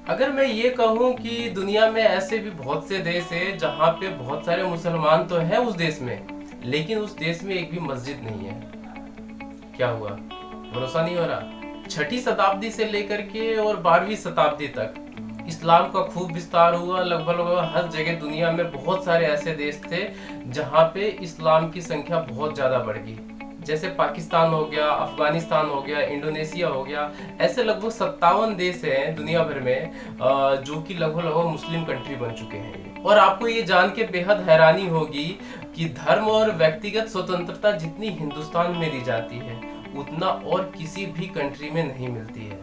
अगर मैं ये कहूँ कि दुनिया में ऐसे भी बहुत से देश है जहाँ पे बहुत सारे मुसलमान तो हैं उस देश में, लेकिन उस देश में एक भी मस्जिद नहीं है। क्या हुआ? भरोसा नहीं हो रहा? छठी शताब्दी से लेकर के और 12वीं शताब्दी तक इस्लाम का खूब विस्तार हुआ। लगभग लगभग हर जगह दुनिया में बहुत सारे ऐसे देश थे जहाँ पे इस्लाम की संख्या बहुत ज़्यादा बढ़ गई। जैसे पाकिस्तान हो गया, अफगानिस्तान हो गया, इंडोनेशिया हो गया। ऐसे लगभग 57 देश हैं दुनिया भर में जो कि लगभग लगभग मुस्लिम कंट्री बन चुके हैं। और आपको ये जान के बेहद हैरानी होगी कि धर्म और व्यक्तिगत स्वतंत्रता जितनी हिंदुस्तान में दी जाती है उतना और किसी भी कंट्री में नहीं मिलती है।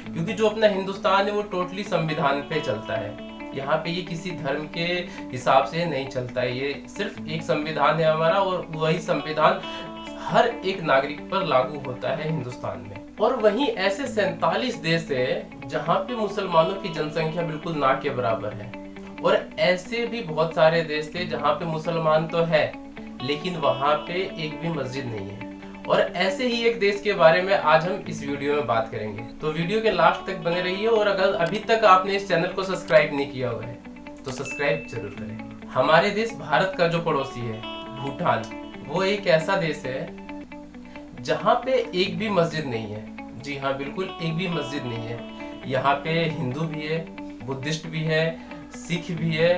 क्योंकि जो अपना हिंदुस्तान है वो टोटली संविधान पे चलता है। यहाँ पे ये किसी धर्म के हिसाब से नहीं चलता है। ये सिर्फ एक संविधान है हमारा, और वही संविधान हर एक नागरिक पर लागू होता है हिंदुस्तान में। और वहीं ऐसे 47 देश है जहाँ पे मुसलमानों की जनसंख्या बिल्कुल ना के बराबर है। और ऐसे भी बहुत सारे देश थे जहाँ पे मुसलमान तो है लेकिन वहाँ पे एक भी मस्जिद नहीं है। और ऐसे ही एक देश के बारे में आज हम इस वीडियो में बात करेंगे, तो वीडियो के लास्ट तक बने रहिए। और अगर अभी तक आपने इस चैनल को सब्सक्राइब नहीं किया हुआ है तो सब्सक्राइब जरूर करें। हमारे देश भारत का जो पड़ोसी है भूटान, वो एक ऐसा देश है जहाँ पे एक भी मस्जिद नहीं है। जी हाँ, बिल्कुल एक भी मस्जिद नहीं है। यहाँ पे हिंदू भी है, बुद्धिस्ट भी है, सिख भी है,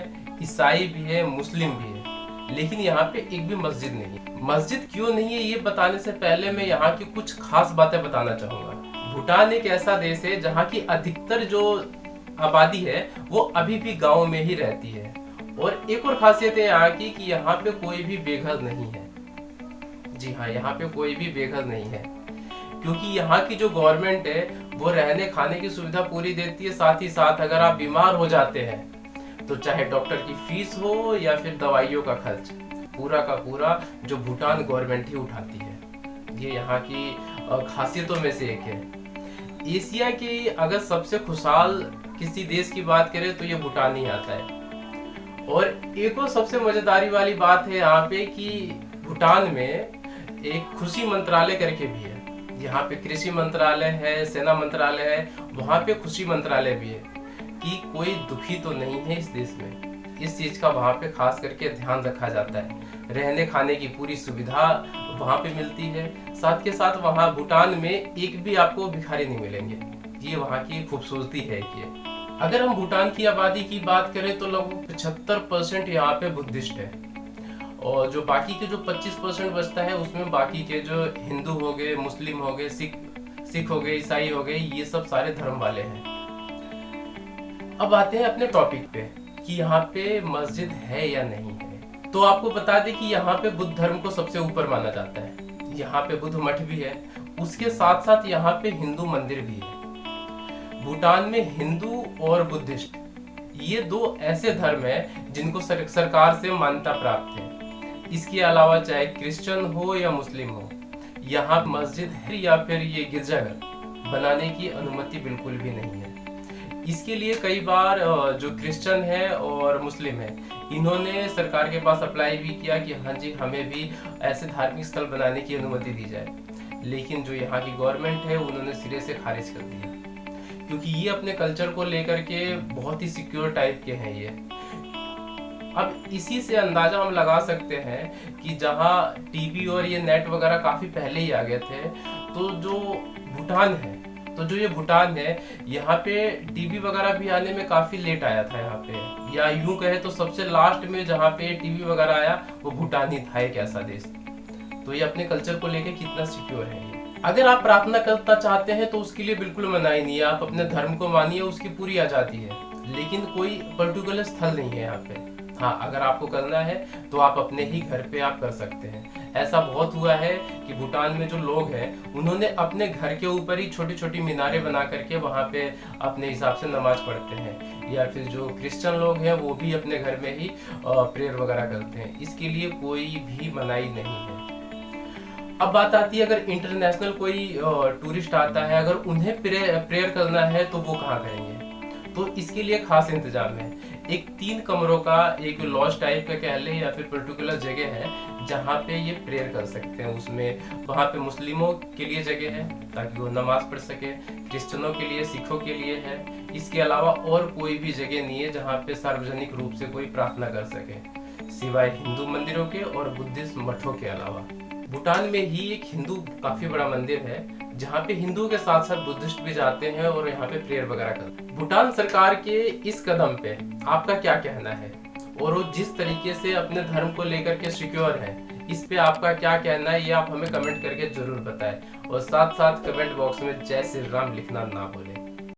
ईसाई भी है, मुस्लिम भी है, लेकिन यहाँ पे एक भी मस्जिद नहीं है। मस्जिद क्यों नहीं है ये बताने से पहले मैं यहाँ की कुछ खास बातें बताना चाहूंगा। भूटान एक ऐसा देश है जहाँ की अधिकतर जो आबादी है वो अभी भी गाँव में ही रहती है। और एक और खासियत है यहाँ की कि यहाँ पे कोई भी बेघर नहीं है। जी हाँ, यहाँ पे कोई भी बेघर नहीं है, क्योंकि यहाँ की जो गवर्नमेंट है वो रहने खाने की सुविधा पूरी देती है। साथ ही साथ अगर आप बीमार हो जाते हैं तो चाहे डॉक्टर की फीस हो या फिर दवाइयों का खर्च, पूरा का पूरा जो भूटान गवर्नमेंट ही उठाती है। ये यहाँ की खासियतों में से एक है। एशिया की अगर सबसे खुशहाल किसी देश की बात करें तो ये भूटान ही आता है। और एक और सबसे मजेदारी वाली बात है यहाँ पे कि भूटान में एक कृषि मंत्रालय करके भी है। यहाँ पे कृषि मंत्रालय है, सेना मंत्रालय है, वहाँ पे कृषि मंत्रालय भी है कि कोई दुखी तो नहीं है इस देश में। इस चीज का वहाँ पे खास करके ध्यान रखा जाता है। रहने खाने की पूरी सुविधा वहाँ पे मिलती है। साथ के साथ वहाँ भूटान में एक भी आपको भिखारी नहीं मिलेंगे। ये वहाँ की खूबसूरती है कि अगर हम भूटान की आबादी की बात करें तो लगभग 75% यहाँ पे बुद्धिस्ट है। और जो बाकी के जो 25% बचता है उसमें बाकी के जो हिंदू हो गए, मुस्लिम हो गए, सिख हो गए, ईसाई हो गए, ये सब सारे धर्म वाले हैं। अब आते हैं अपने टॉपिक पे कि यहाँ पे मस्जिद है या नहीं है। तो आपको बता दें कि यहाँ पे बुद्ध धर्म को सबसे ऊपर माना जाता है। यहाँ पे बुद्ध मठ भी है, उसके साथ साथ यहाँ पे हिंदू मंदिर भी है। भूटान में हिंदू और बुद्धिस्ट ये दो ऐसे धर्म है जिनको सरकार से मान्यता प्राप्त है। इसके अलावा चाहे क्रिश्चियन हो या मुस्लिम हो, यहाँ मस्जिद है या फिर ये गिरजाघर बनाने की अनुमति बिल्कुल भी नहीं है। इसके लिए कई बार जो क्रिश्चियन है और मुस्लिम है इन्होंने सरकार के पास अप्लाई भी किया कि हाँ जी हमें भी ऐसे धार्मिक स्थल बनाने की अनुमति दी जाए, लेकिन जो यहाँ की गवर्नमेंट है उन्होंने सिरे से खारिज कर दिया, क्योंकि ये अपने कल्चर को लेकर के बहुत ही सिक्योर टाइप के हैं ये। अब इसी से अंदाजा हम लगा सकते हैं कि जहाँ टीवी और ये नेट वगैरह काफी पहले ही आ गए थे, तो जो भूटान है यहाँ पे टीवी वगैरह भी आने में काफी लेट आया था यहाँ पे, या यूं कहे तो सबसे लास्ट में जहाँ पे टीवी वगैरह आया वो भूटान ही था, एक ऐसा देश। तो ये अपने कल्चर को लेके कितना सिक्योर है ये। अगर आप प्रार्थना करना चाहते हैं तो उसके लिए बिल्कुल मनाही नहीं है, आप अपने धर्म को मानिए, उसकी पूरी आजादी है, लेकिन कोई पर्टिकुलर स्थल नहीं है यहाँ पे। हाँ, अगर आपको करना है तो आप अपने ही घर पे आप कर सकते हैं। ऐसा बहुत हुआ है कि भूटान में जो लोग हैं उन्होंने अपने घर के ऊपर ही छोटी छोटी मीनारें बना करके वहाँ पे अपने हिसाब से नमाज पढ़ते हैं, या फिर जो क्रिश्चियन लोग हैं वो भी अपने घर में ही प्रेयर वगैरह करते हैं। इसके लिए कोई भी मनाही नहीं है। अब बात आती है अगर इंटरनेशनल कोई टूरिस्ट आता है, अगर उन्हें प्रेयर करना है तो वो कहाँ करेंगे? तो इसके लिए खास इंतजाम है। एक 3 कमरों का एक लॉज टाइप का कह लें या फिर पर्टिकुलर जगह है जहाँ पे ये प्रेयर कर सकते हैं। उसमें वहाँ पे मुस्लिमों के लिए जगह है ताकि वो नमाज पढ़ सके, क्रिश्चियनों के लिए, सिखों के लिए है। इसके अलावा और कोई भी जगह नहीं है जहाँ पे सार्वजनिक रूप से कोई प्रार्थना कर सके, सिवाय हिंदू मंदिरों के और बुद्धिस्ट मठों के अलावा। भूटान में ही एक हिंदू काफी बड़ा मंदिर है जहाँ पे हिंदू के साथ साथ बुद्धिस्ट भी जाते हैं और यहाँ पे प्रेयर वगैरह करते हैं। भूटान सरकार के इस कदम पे आपका क्या कहना है, और वो जिस तरीके से अपने धर्म को लेकर के सिक्योर है, इस पे आपका क्या कहना है, ये आप हमें कमेंट करके जरूर बताएं। और साथ साथ कमेंट बॉक्स में जय श्री राम लिखना ना भूलें।